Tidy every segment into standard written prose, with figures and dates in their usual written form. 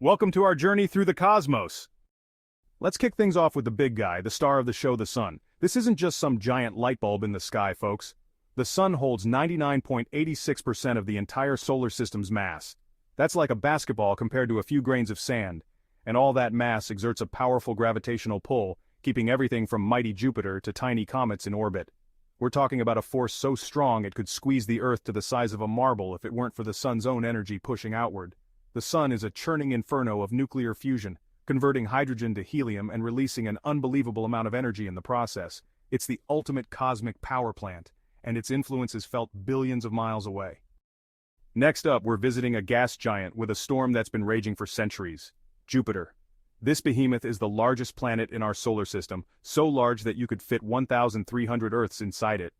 Welcome to our journey through the cosmos. Let's kick things off with the big guy, the star of the show, the sun. This isn't just some giant light bulb in the sky, folks. The sun holds 99.86% of the entire solar system's mass. That's like a basketball compared to a few grains of sand. And all that mass exerts a powerful gravitational pull, keeping everything from mighty Jupiter to tiny comets in orbit. We're talking about a force so strong it could squeeze the Earth to the size of a marble if it weren't for the sun's own energy pushing outward. The sun is a churning inferno of nuclear fusion, converting hydrogen to helium and releasing an unbelievable amount of energy in the process. It's the ultimate cosmic power plant, and its influence is felt billions of miles away. Next up, we're visiting a gas giant with a storm that's been raging for centuries: Jupiter. This behemoth is the largest planet in our solar system, so large that you could fit 1,300 Earths inside it.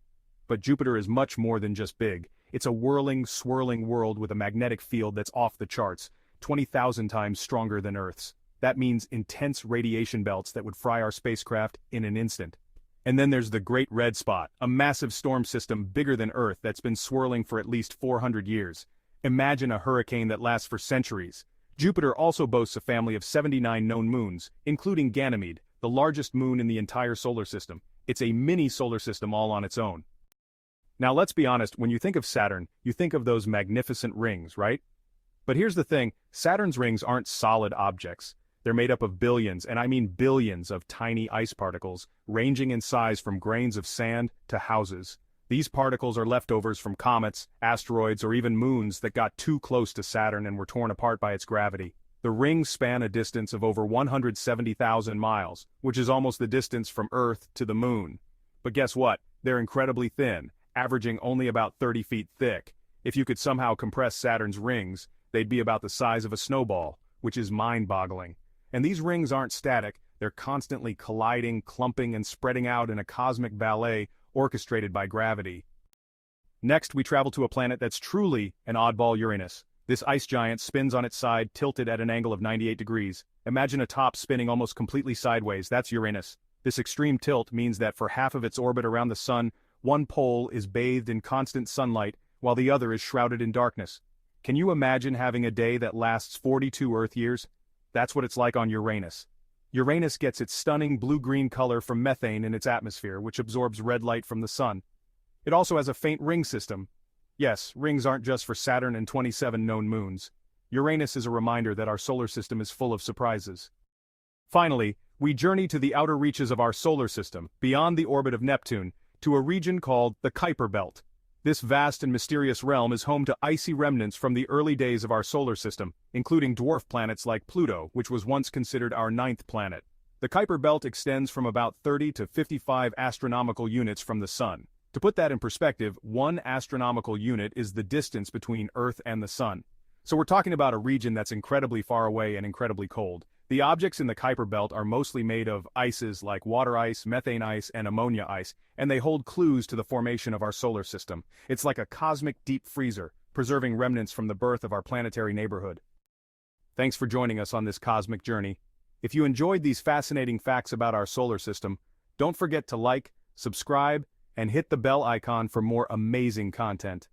But Jupiter is much more than just big. It's a whirling, swirling world with a magnetic field that's off the charts, 20,000 times stronger than Earth's. That means intense radiation belts that would fry our spacecraft in an instant. And then there's the Great Red Spot, a massive storm system bigger than Earth that's been swirling for at least 400 years. Imagine a hurricane that lasts for centuries. Jupiter also boasts a family of 79 known moons, including Ganymede, the largest moon in the entire solar system. It's a mini solar system all on its own. Now let's be honest, when you think of Saturn, you think of those magnificent rings, right? But here's the thing, Saturn's rings aren't solid objects. They're made up of billions, and I mean billions, of tiny ice particles, ranging in size from grains of sand to houses. These particles are leftovers from comets, asteroids, or even moons that got too close to Saturn and were torn apart by its gravity. The rings span a distance of over 170,000 miles, which is almost the distance from Earth to the moon. But guess what? They're incredibly thin, averaging only about 30 feet thick. If you could somehow compress Saturn's rings, they'd be about the size of a snowball, which is mind-boggling. And these rings aren't static, they're constantly colliding, clumping, and spreading out in a cosmic ballet orchestrated by gravity. Next, we travel to a planet that's truly an oddball: Uranus. This ice giant spins on its side, tilted at an angle of 98 degrees. Imagine a top spinning almost completely sideways. That's Uranus. This extreme tilt means that for half of its orbit around the sun, one pole is bathed in constant sunlight, while the other is shrouded in darkness. Can you imagine having a day that lasts 42 Earth years? That's what it's like on Uranus. Uranus gets its stunning blue-green color from methane in its atmosphere, which absorbs red light from the sun. It also has a faint ring system. Yes, rings aren't just for Saturn and 27 known moons. Uranus is a reminder that our solar system is full of surprises. Finally, we journey to the outer reaches of our solar system, beyond the orbit of Neptune, to a region called the Kuiper Belt. This vast and mysterious realm is home to icy remnants from the early days of our solar system, including dwarf planets like Pluto, which was once considered our ninth planet. The Kuiper Belt extends from about 30 to 55 astronomical units from the Sun. To put that in perspective, 1 astronomical unit is the distance between Earth and the Sun. So we're talking about a region that's incredibly far away and incredibly cold. The objects in the Kuiper Belt are mostly made of ices like water ice, methane ice, and ammonia ice, and they hold clues to the formation of our solar system. It's like a cosmic deep freezer, preserving remnants from the birth of our planetary neighborhood. Thanks for joining us on this cosmic journey. If you enjoyed these fascinating facts about our solar system, don't forget to like, subscribe, and hit the bell icon for more amazing content.